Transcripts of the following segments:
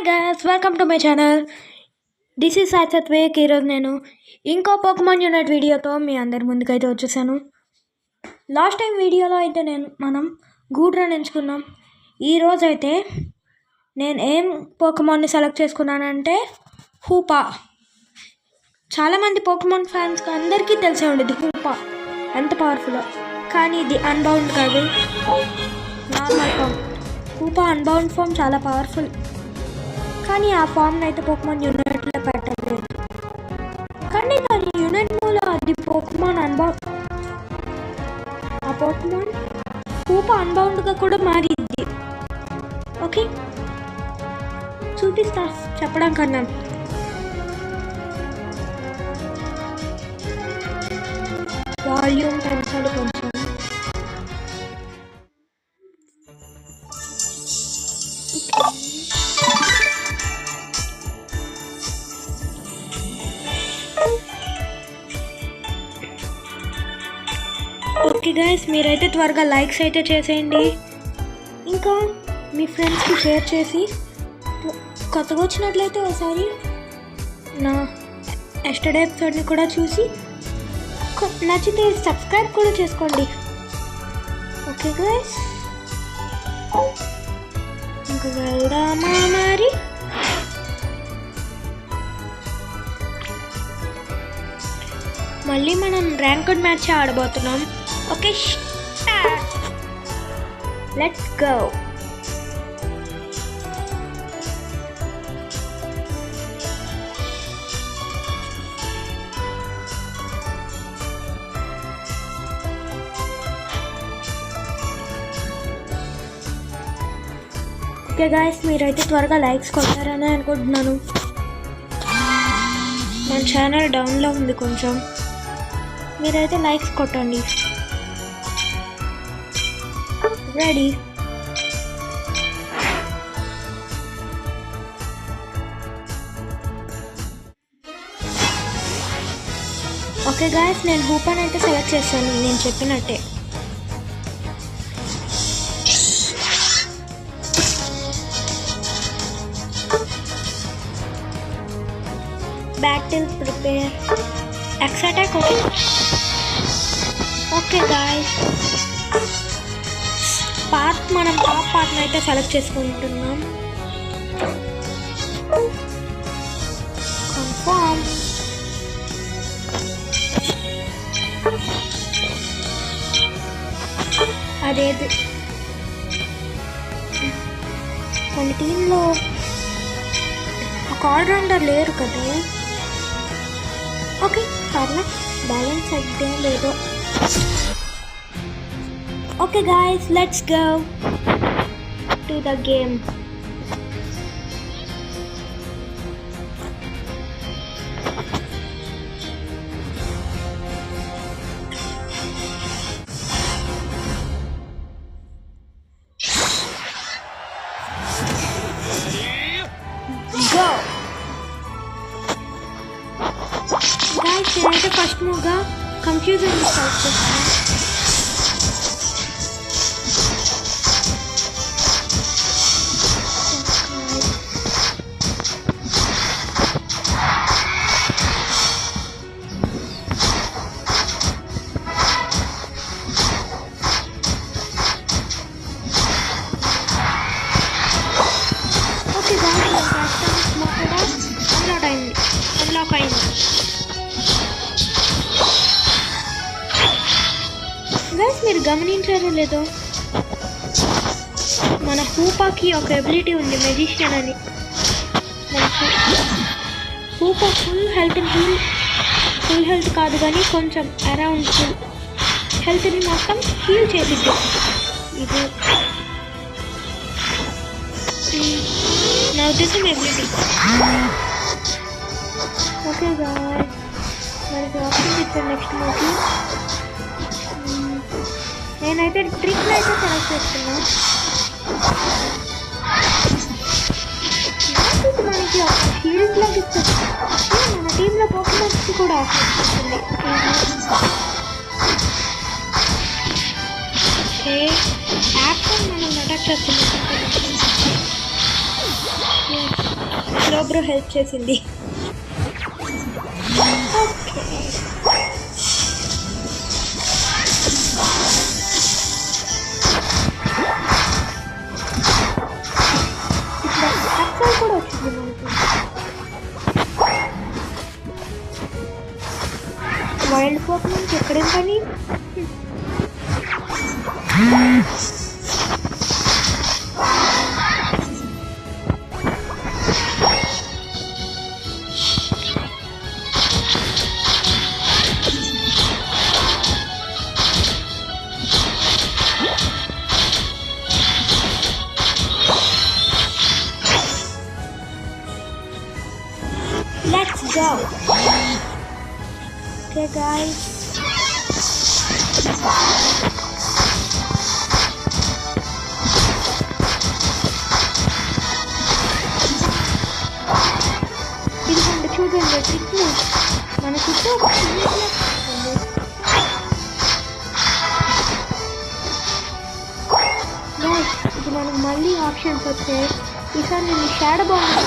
Guys, welcome to my channel. This is Sai Satvek. ఈరోజు నేను ఇంకో పోకేమాన్ యూనిట్ వీడియోతో మీ అందరి ముందుకైతే వచ్చేసాను. లాస్ట్ టైం వీడియోలో అయితే మనం గూడ్రాని ఎంచుకున్నాం. ఈరోజు అయితే నేను ఏం పోకేమాన్ని సెలెక్ట్ చేసుకున్నానంటే హూపా. చాలామంది పోకేమాన్ ఫ్యాన్స్కి అందరికీ తెలిసే ఉండేది హూపా ఎంత పవర్ఫుల్. కానీ ఇది అన్బౌండ్ కాదు, normal form. Hoopa unbound form చాలా పవర్ఫుల్, కానీ ఆ ఫామ్ని అయితే పోకేమాన్ యూనిట్లో పెట్టలేదు. కానీ దాని యూనిట్ మూల అది పోకేమాన్ అన్బౌండ్, ఆ పోకేమాన్ హూపా అన్బౌండ్గా కూడా మారింది. ఓకే, చూపిస్తా చెప్పడం కన్నా. వాల్యూమ్ పెంచాలి కొంచెం. ఓకే గైస్, మీరైతే త్వరగా లైక్స్ అయితే చేసేయండి. ఇంకా మీ ఫ్రెండ్స్కి షేర్ చేసి, కొత్తగా వచ్చినట్లయితే ఒకసారి నా ఎస్టర్డే ఎపిసోడ్ని కూడా చూసి నచ్చితే సబ్స్క్రైబ్ కూడా చేసుకోండి. ఓకే గైస్, ఇంకా వెళ్దామా మరి? మళ్ళీ మనం ర్యాంక్డ్ మ్యాచ్ ఆడబోతున్నాం. Okay, let's go. Okay guys, మీరైతే త్వరగా లైక్స్ కొట్టారని అనుకుంటున్నాను. మన ఛానల్ డౌన్లో ఉంది కొంచెం, మీరైతే లైక్స్ కొట్టండి. రెడీ? ఓకే గాయస్, నేను హూపాని అయితే సెలెక్ట్ చేశాను నేను చెప్పినట్టే. Battle prepare, X attack. Okay guys, part మనం టాప్ పార్ట్ని అయితే సెలెక్ట్ చేసుకుంటున్నాం. కన్ఫర్మ్. అదేది మన టీంలో ఒక ఆల్రౌండర్ లేరు కదా. ఓకే, పర్లే, బ్యాలెన్స్ అయితే లేదు. Okay guys, let's go to the game. Go guys, నేనైతే ఫస్ట్ మూవ్గా కంప్యూటర్ స్టార్ట్ చేస్తాను. గైస్, మీరు గమనించారో లేదో, మన హూపాకి ఒక ఎబిలిటీ ఉంది, మెజిషియన్ అని. హూపా ఫుల్ హెల్త్ కాదు కానీ కొంచెం అరౌండ్ ఫుల్ హెల్త్ని మొత్తం హీల్ చేసిద్ది. ఇది నా ఉద్దేశం ఎబిలిటీ. ఓకే గాయ్స్, మరి ఆప్షన్ ఇచ్చాను నెక్స్ట్ మూవ్కి. నేనైతే ట్రిక్ అయితే సెలెక్ట్ చేస్తున్నా. మనకి ఒక షీల్డ్లోకి ఇస్తుంది, మన టీంలో పోకేమాన్స్ కూడా ఆఫర్ ఇస్తుంది. ఓకే, యాప్ మనం అటాక్ చేస్తున్నాం. స్లో బ్రో హెల్ప్ చేసింది. ఓకే ఇప్పుడు కూడా వచ్చింది మనకి. వైల్డ్ పోక్మెంట్ ఎక్కడేం పని. Let's go. Okay guys. ఇదిగోండి చూడండి ట్రిక్ మన చుట్టూ ఒక ఇది మనకు మళ్ళీ ఆప్షన్స్ వచ్చాయి. ఈసారి నేను shadow bomb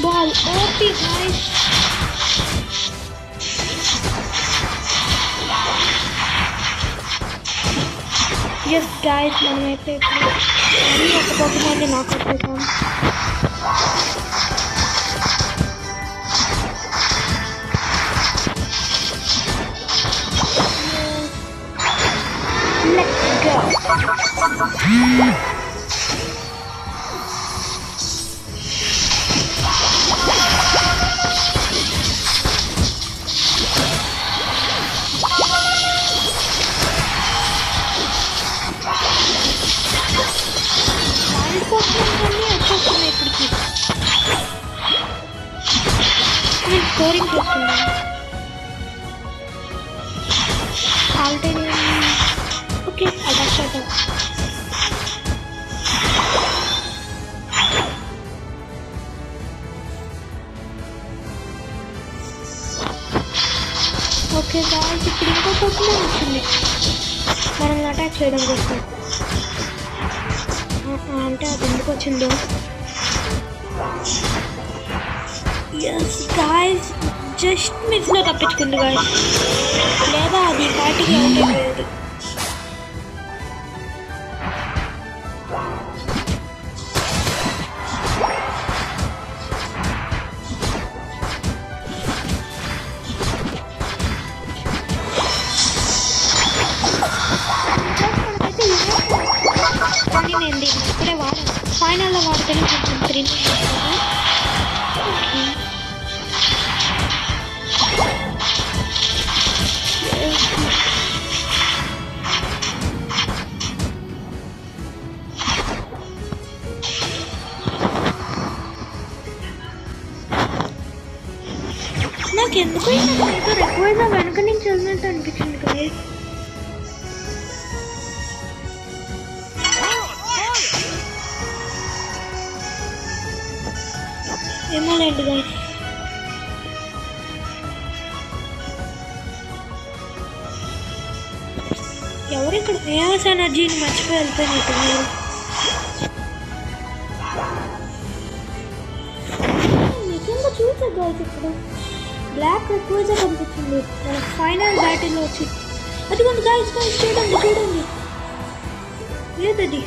ball OP guys. Yes guys, మనమైతే ఇప్పుడు ఒక పోకెమాన్ ని నాక్ అవుట్ చేసాం. Let's go. స్కోరింగ్ చేస్తున్నాను. ఓకే అడాప్ట్ అవుతాం. ఓకే గాయ్స్ ఇప్పుడు ఇంకో పోకెమాన్ వచ్చింది మనల్ని అటాక్ చేయడం కోసం. అంటే అది ఎందుకు వచ్చిందో. ఎస్ గాయ్స్ జస్ట్ మిస్లో తప్పించుకుంది గాయ్స్, లేదా అది పార్టీకి అవుట్ అయిపోయేది. కానీ నేను దీన్ని ఇప్పుడే వాడాను, ఫైనల్లో వాడితేనే కొంచెం థ్రిల్ చేస్తాను. నాకు ఎందుకు ఎక్కువగా వెనక నుంచి వెళ్ళినట్టు అనిపించింది కదా. ఏమోలేండి గాయ్స్. ఎవరు ఇక్కడ ఏఎస్ ఎనర్జీని మర్చిపోయి వెళ్తున్నట్టు మీరు. నిజంగా చూసా గాయ్స్, ఇప్పుడు బ్లాక్ ఎక్కువగా కనిపించింది మన ఫైనల్ బ్యాటిల్లో వచ్చి. అదిగోండి గాయ్స్ గాయ్స్ చూడండి చూడండి ఏదది,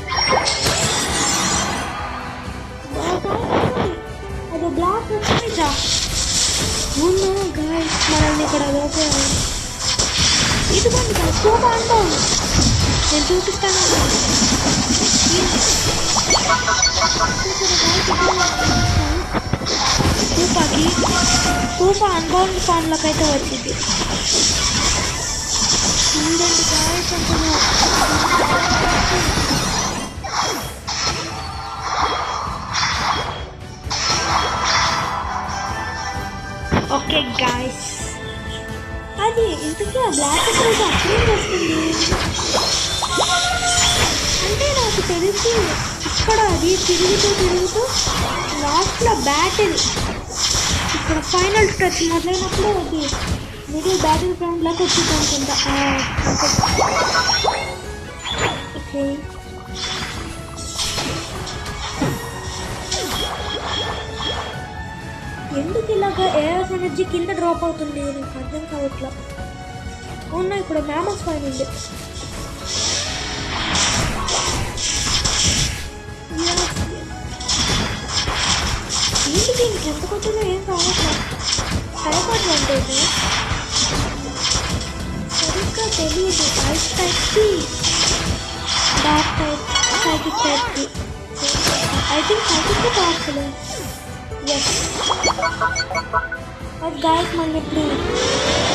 అది బ్లాక్ వచ్చిందా. అవునా గాయ్స్ మనల్ని ఇక్కడ లోపల ఇదిగోండి గాయ్స్ సూపర్ అనుకోండి, నేను చూపిస్తాను. సూపర్ అన్బౌండ్ ఫామ్లోకి అయితే వచ్చింది. చూడండి గాయ్స్ అంటున్నా. ఓకే గాయ్స్ అది ఇంతకీ ఆ బ్లాక్ ఎక్కడైతే అక్కడే వస్తుంది అంటే నాకు తెలిసి ఇక్కడ అది తిరుగుతూ లాస్ట్లో బ్యాటిల్ ఇక్కడ ఫైనల్ టచ్ మొదలైనప్పుడు అది మిడిల్ బ్యాటిల్ గ్రౌండ్ లాగా వచ్చింది అనుకుంటా. ఓకే ఎందుకు ఇలాగా ఏఆర్ఎస్ ఎనర్జీ కింద డ్రాప్ అవుతుంది నాకు అర్థం కావట్లా. అవునా ఇప్పుడు మ్యామస్ ఫైన్ ఉంది. ఏంటి దీనికి ఎంత కొట్టినా ఏం కావట్లేదు. టైఫాయిడ్ అంటే సరిగ్గా తెలియదు. ఐస్ టైప్కి డార్క్ టైప్ సైకిక్ టైప్కి ఐ థింక్ సైకిక్కి పవర్ఫుల్. ఎస్ అది గాయస్ మళ్ళీ ఇప్పుడు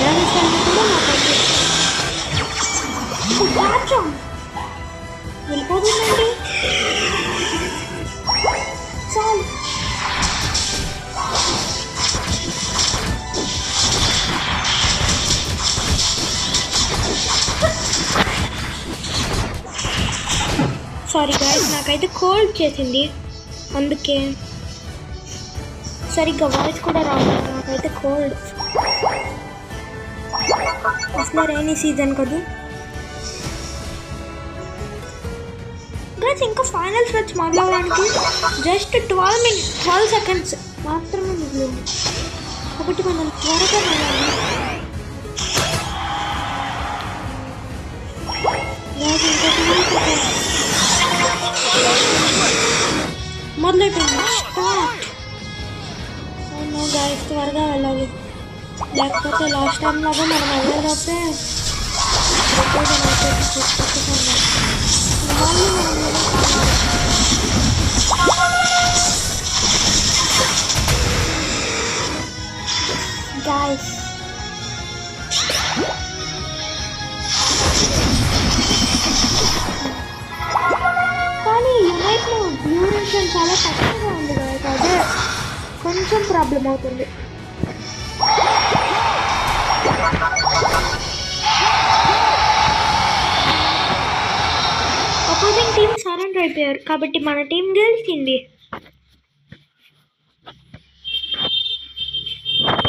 రాజస్థాన్ కూడా నాకు రాజ్యం వెళ్ళిపోతుందండి. చాలు సారీ గాయస్ నాకైతే కోల్డ్ చేసింది అందుకే సరిగ్గా వాయిస్ కూడా రాలేదు. నాకైతే కోల్డ్. అసలు రైనీ సీజన్ కదా గైస్. ఇంకా ఫైనల్ స్ట్రెచ్ మొదలవడానికి జస్ట్ 12 సెకండ్స్ మాత్రమే మిగిలింది కాబట్టి మనం త్వరగా మొదలెట్టింది. స్టార్ట్. అవును గైస్ త్వరగా వెళ్ళాలి లేకపోతే లాస్ట్ టైం లాగా మనం వెళ్ళకపోతే గైస్ కానీ యునైట్లో డ్యూరేషన్ చాలా తక్కువగా ఉంది కదా. అదే కొంచెం ప్రాబ్లం అవుతుంది. అపోజింగ్ టీం సరెండర్ అయిపోయారు కాబట్టి మన టీం గెలిచింది.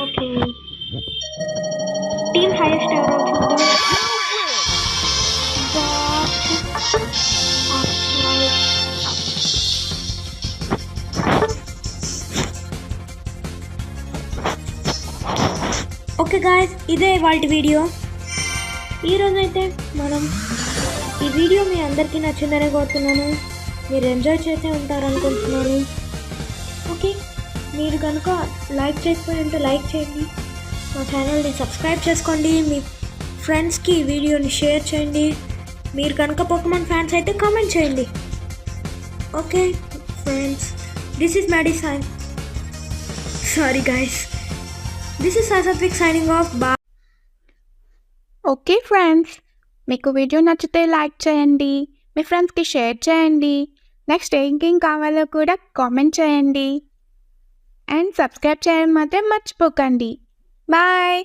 ఓకే టీం హైయెస్ట్ ఎవరో చూద్దాం. ఓకే గాయస్ ఇదే ఇవాళ వీడియో. ఈరోజైతే మనం ఈ వీడియో మీ అందరికీ నచ్చిందనే కోరుతున్నాను. మీరు ఎంజాయ్ చేసే ఉంటారనుకుంటున్నాను. ఓకే మీరు కనుక లైక్ చేయకపోయి ఉంటే లైక్ చేయండి. మా ఛానల్ని సబ్స్క్రైబ్ చేసుకోండి. మీ ఫ్రెండ్స్కి ఈ వీడియోని షేర్ చేయండి. మీరు కనుక పోకెమాన్ ఫ్యాన్స్ అయితే కామెంట్ చేయండి. Okay friends this is Maddy sign sorry guys this is Sathvik signing off. Bye. Okay friends మీకు వీడియో నచ్చితే లైక్ చేయండి, మీ ఫ్రెండ్స్కి షేర్ చేయండి. నెక్స్ట్ ఇంకేం కావాలో కూడా కామెంట్ చేయండి అండ్ సబ్స్క్రైబ్ చేయడం మాత్రం మర్చిపోకండి. బాయ్.